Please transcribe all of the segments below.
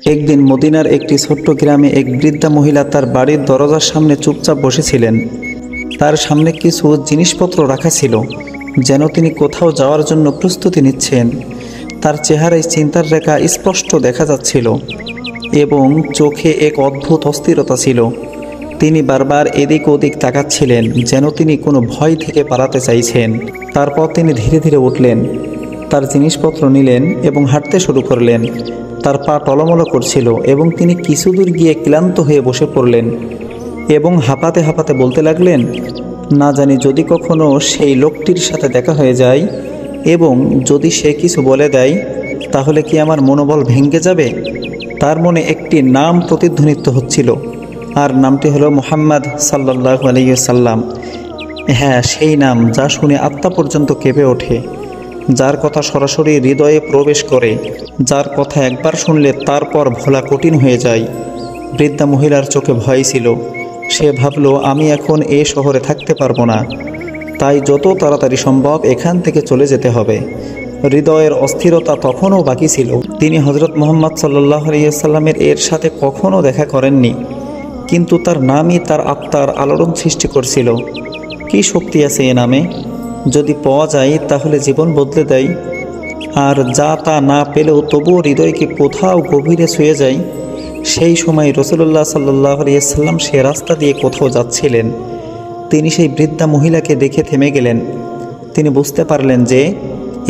একদিন মদিনার একটি ছোট্ট গ্রামে এক বৃদ্ধা মহিলা তার বাড়ির দরজার সামনে চুপচাপ বসেছিলেন। তার সামনে কিছু জিনিসপত্র রাখা ছিল, যেন তিনি কোথাও যাওয়ার জন্য প্রস্তুতি নিচ্ছেন। তার চেহারায় চিন্তার রেখা স্পষ্ট দেখা যাচ্ছিল এবং চোখে এক অদ্ভুত অস্থিরতা ছিল। তিনি বারবার এদিক ওদিক তাকাচ্ছিলেন, যেন তিনি কোনো ভয় থেকে পালাতে চাইছেন। তারপর তিনি ধীরে ধীরে উঠলেন, তার জিনিসপত্র নিলেন এবং হাঁটতে শুরু করলেন। তার পা টলমলো করছিল এবং তিনি কিছু দূর গিয়ে ক্লান্ত হয়ে বসে পড়লেন এবং হাঁপাতে হাঁপাতে বলতে লাগলেন, না জানি যদি কখনো সেই লোকটির সাথে দেখা হয়ে যায় এবং যদি সে কিছু বলে দেয়, তাহলে কি আমার মনোবল ভেঙে যাবে। তার মনে একটি নাম প্রতিধ্বনিত হচ্ছিল, আর নামটি হলো মুহাম্মদ সাল্লাল্লাহু আলাইহি ওয়াসাল্লাম। হ্যাঁ, সেই নাম যা শুনে আত্মা পর্যন্ত কেঁপে ওঠে, যার কথা সরাসরি হৃদয়ে প্রবেশ করে, যার কথা একবার শুনলে তারপর ভোলা কঠিন হয়ে যায়। বৃদ্ধা মহিলার চোখে ভয় ছিল। সে ভাবল, আমি এখন এ শহরে থাকতে পারবো না, তাই যত তাড়াতাড়ি সম্ভব এখান থেকে চলে যেতে হবে। হৃদয়ের অস্থিরতা তখনও বাকি ছিল। তিনি হজরত মুহাম্মদ সাল্লাল্লাহু আলাইহি ওয়াসাল্লামের এর সাথে কখনও দেখা করেননি, কিন্তু তার নামই তার আত্মার আলোড়ন সৃষ্টি করছিল। কী শক্তি আছে এ নামে, যদি পাওয়া যায় তাহলে জীবন বদলে দেয়, আর যা তা না পেলেও তবুও হৃদয়কে কোথাও গভীরে ছুঁয়ে যায়। সেই সময় রাসূলুল্লাহ সাল্লাল্লাহু আলাইহি ওয়াসাল্লাম সে রাস্তা দিয়ে কোথাও যাচ্ছিলেন। তিনি সেই বৃদ্ধা মহিলাকে দেখে থেমে গেলেন। তিনি বুঝতে পারলেন যে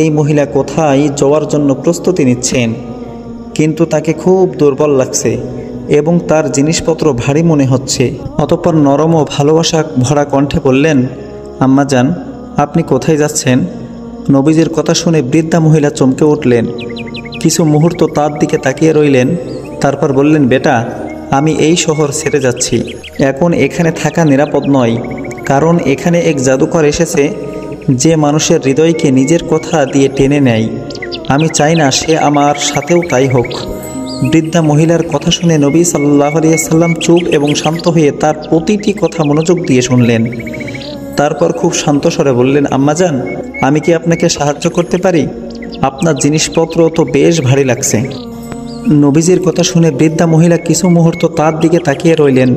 এই মহিলা কোথায় যাওয়ার জন্য প্রস্তুতি নিচ্ছেন, কিন্তু তাকে খুব দুর্বল লাগছে এবং তার জিনিসপত্র ভারী মনে হচ্ছে। অতঃপর নরম ও ভালোবাসা ভরা কণ্ঠে বললেন, আম্মাজান, আপনি কোথায় যাচ্ছেন? নবীজির কথা শুনে বৃদ্ধা মহিলা চমকে উঠলেন। কিছু মুহূর্ত তার দিকে তাকিয়ে রইলেন, তারপর বললেন, বেটা, আমি এই শহর ছেড়ে যাচ্ছি। এখন এখানে থাকা নিরাপদ নয়, কারণ এখানে এক জাদুকর এসেছে যে মানুষের হৃদয়কে নিজের কথা দিয়ে টেনে নেয়। আমি চাই না সে আমার সাথেও তাই হোক। বৃদ্ধা মহিলার কথা শুনে নবী সাল্লাল্লাহু আলাইহি ওয়াসাল্লাম চুপ এবং শান্ত হয়ে তার প্রতিটি কথা মনোযোগ দিয়ে শুনলেন। তারপর খুব শান্ত স্বরে বললেন, আম্মাজান, আমি কি আপনাকে সাহায্য করতে পারি? আপনার জিনিসপত্র তো বেশ ভারী লাগছে। নবীজির কথা শুনে বৃদ্ধা মহিলা কিছু মুহূর্ত তার দিকে তাকিয়ে রইলেন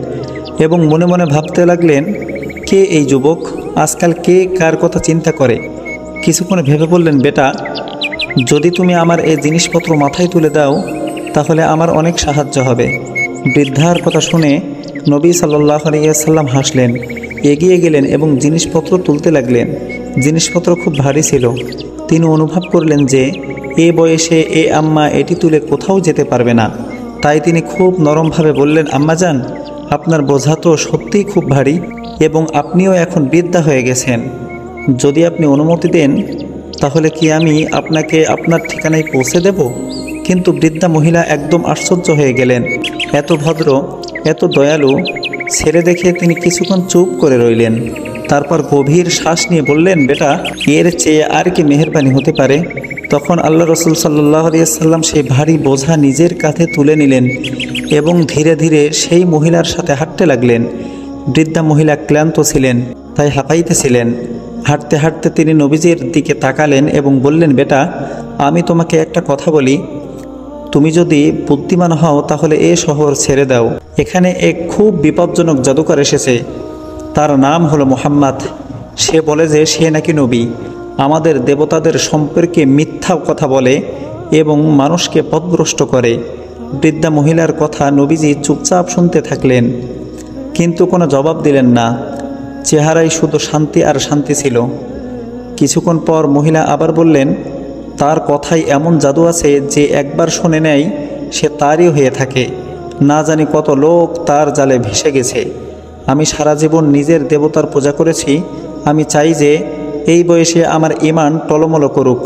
এবং মনে মনে ভাবতে লাগলেন, কে এই যুবক? আজকাল কে কার কথা চিন্তা করে? কিছুক্ষণ ভেবে বললেন, বেটা, যদি তুমি আমার এই জিনিসপত্র মাথায় তুলে দাও তাহলে আমার অনেক সাহায্য হবে। বৃদ্ধার কথা শুনে নবী সাল্লাল্লাহু আলাইহি ওয়াসাল্লাম হাসলেন, এগিয়ে গেলেন এবং জিনিসপত্র তুলতে লাগলেন। জিনিসপত্র খুব ভারী ছিল। তিনি অনুভব করলেন যে এ বয়সে এ আম্মা এটি তুলে কোথাও যেতে পারবে না। তাই তিনি খুব নরমভাবে বললেন, আম্মাজান, আপনার বোঝা তো সত্যিই খুব ভারী এবং আপনিও এখন বৃদ্ধা হয়ে গেছেন। যদি আপনি অনুমতি দেন তাহলে কি আমি আপনাকে আপনার ঠিকানায় পৌঁছে দেব? কিন্তু বৃদ্ধা মহিলা একদম আশ্চর্য হয়ে গেলেন। এত ভদ্র, এত দয়ালু ছেলে দেখে তিনি কিছুক্ষণ চুপ করে রইলেন। তারপর গভীর শ্বাস নিয়ে বললেন, বেটা, এর চেয়ে আর কি মেহেরবানি হতে পারে? তখন আল্লাহ রাসূল সাল্লাল্লাহু আলাইহি ওয়াসাল্লাম সেই ভারী বোঝা নিজের কাঁধে তুলে নিলেন এবং ধীরে ধীরে সেই মহিলার সাথে হাঁটতে লাগলেন। বৃদ্ধা মহিলা ক্লান্ত ছিলেন, তাই হাঁপাইতেছিলেন। হাঁটতে হাঁটতে তিনি নবীজির দিকে তাকালেন এবং বললেন, বেটা, আমি তোমাকে একটা কথা বলি, তুমি যদি বুদ্ধিমান হও তাহলে এ শহর ছেড়ে দাও। এখানে এক খুব বিপজ্জনক জাদুকর এসেছে, তার নাম হলো মুহাম্মদ। সে বলে যে সে নাকি নবী, আমাদের দেবতাদের সম্পর্কে মিথ্যা কথা বলে এবং মানুষকে পথভ্রষ্ট করে। বৃদ্ধা মহিলার কথা নবীজি চুপচাপ শুনতে থাকলেন, কিন্তু কোনো জবাব দিলেন না। চেহারায় শুধু শান্তি আর শান্তি ছিল। কিছুক্ষণ পর মহিলা আবার বললেন, তার কথায় এমন জাদু আছে যে একবার শুনে নেয় সে তারই হয়ে থাকে। না জানি কত লোক তার জালে ভেসে গেছে। আমি সারা জীবন নিজের দেবতার পূজা করেছি। আমি চাই যে এই বয়সে আমার ঈমান টলমলো করুক।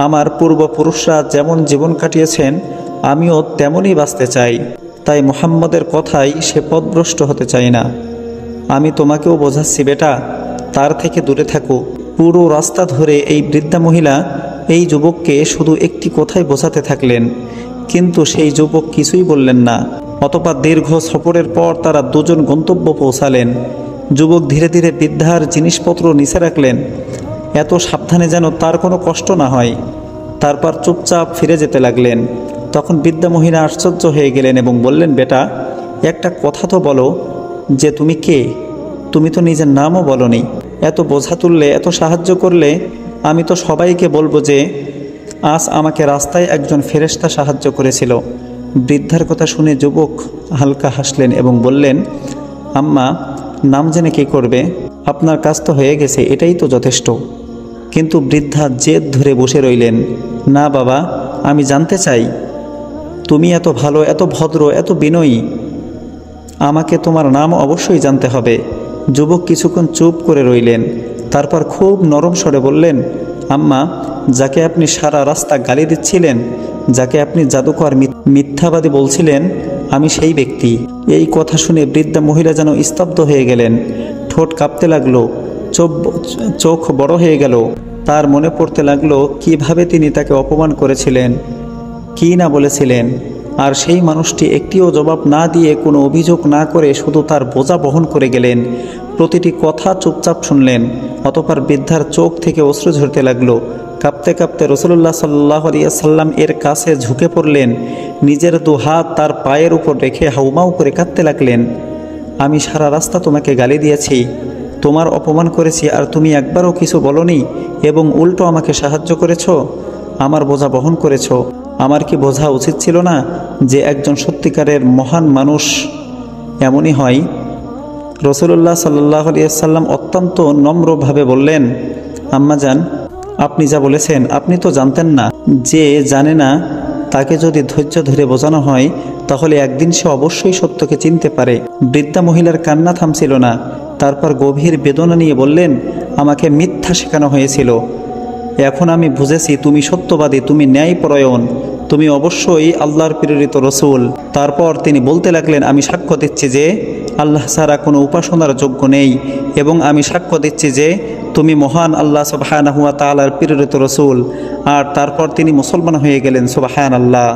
আমার পূর্বপুরুষরা যেমন জীবন কাটিয়েছেন আমিও তেমনই বাঁচতে চাই। তাই মুহাম্মদের কথায় সে পথভ্রষ্ট হতে চায় না। আমি তোমাকেও বোঝাচ্ছি, বেটা, তার থেকে দূরে থাকো। পুরো রাস্তা ধরে এই বৃদ্ধা মহিলা এই যুবককে শুধু একটি কথাই বোঝাতে থাকলেন, কিন্তু সেই যুবক কিছুই বললেন না। অতঃপর দীর্ঘ সফরের পর তারা দুজন গন্তব্য পৌঁছালেন। যুবক ধীরে ধীরে বৃদ্ধার জিনিসপত্র নিচে রাখলেন, এত সাবধানে যেন তার কোনো কষ্ট না হয়। তারপর চুপচাপ ফিরে যেতে লাগলেন। তখন বৃদ্ধা মহিলা আশ্চর্য হয়ে গেলেন এবং বললেন, বেটা, একটা কথা তো বলো যে তুমি কে? তুমি তো নিজের নামও বলনি। এত বোঝা তুললে, এত সাহায্য করলে, আমি তো সবাইকে বলবো যে আজ আমাকে রাস্তায় একজন ফেরেশতা সাহায্য করেছিল। বৃদ্ধার কথা শুনে যুবক হালকা হাসলেন এবং বললেন, আম্মা, নাম জেনে কী করবে? আপনার কাজ তো হয়ে গেছে, এটাই তো যথেষ্ট। কিন্তু বৃদ্ধা জেদ ধরে বসে রইলেন। না বাবা, আমি জানতে চাই, তুমি এত ভালো, এত ভদ্র, এত বিনয়ী, আমাকে তোমার নাম অবশ্যই জানতে হবে। যুবক কিছুক্ষণ চুপ করে রইলেন, তারপর খুব নরম স্বরে বললেন, আম্মা, যাকে আপনি সারা রাস্তা গালি দিচ্ছিলেন, যাকে আপনি জাদুকর মিথ্যাবাদী বলছিলেন, আমি সেই ব্যক্তি। এই কথা শুনে বৃদ্ধা মহিলা যেন স্তব্ধ হয়ে গেলেন। ঠোঁট কাঁপতে লাগলো, চোখ বড় হয়ে গেল। তার মনে পড়তে লাগলো কিভাবে তিনি তাকে অপমান করেছিলেন, কী না বলেছিলেন। আর সেই মানুষটি একটিও জবাব না দিয়ে, কোনো অভিযোগ না করে শুধু তার বোঝা বহন করে গেলেন। প্রতিটি কথা চুপচাপ শুনলেন। অতঃপর বৃদ্ধার চোখ থেকে অশ্রু ঝরতে লাগলো। কাঁপতে কাঁপতে রাসূলুল্লাহ সাল্লাল্লাহু আলাইহি ওয়াসাল্লাম এর কাছে ঝুঁকে পড়লেন। নিজের দু হাত তার পায়ের উপর রেখে হাউমাউ করে কাঁদতে লাগলেন। আমি সারা রাস্তা তোমাকে গালি দিয়েছি, তোমার অপমান করেছি, আর তুমি একবারও কিছু বলনি এবং উল্টো আমাকে সাহায্য করেছ, আমার বোঝা বহন করেছ। আমার কি বোঝা উচিত ছিল না যে একজন সত্যিকারের মহান মানুষ এমনই হয়? রাসূলুল্লাহ সাল্লাল্লাহু আলাইহি ওয়াসাল্লাম অত্যন্ত নম্রভাবে বললেন, আম্মাজান, আপনি যা বলেছেন, আপনি তো জানতেন না। যে জানে না তাকে যদি ধৈর্য ধরে বোঝানো হয়, তাহলে একদিন সে অবশ্যই সত্যকে চিনতে পারে। বৃদ্ধা মহিলার কান্না থামছিল না। তারপর গভীর বেদনা নিয়ে বললেন, আমাকে মিথ্যা শেখানো হয়েছিল, এখন আমি বুঝেছি তুমি সত্যবাদী, তুমি ন্যায়পরায়ণ, তুমি অবশ্যই আল্লাহর প্রেরিত রসূল। তারপর তিনি বলতে লাগলেন, আমি সাক্ষ্য দিচ্ছি যে আল্লাহ ছাড়া কোনো উপাসনার যোগ্য নেই, এবং আমি সাক্ষ্য দিচ্ছি যে তুমি মহান আল্লাহ সুবহানাহু ওয়া তাআলার প্রেরিত রসূল। আর তারপর তিনি মুসলমান হয়ে গেলেন। সুবহানাল্লাহ।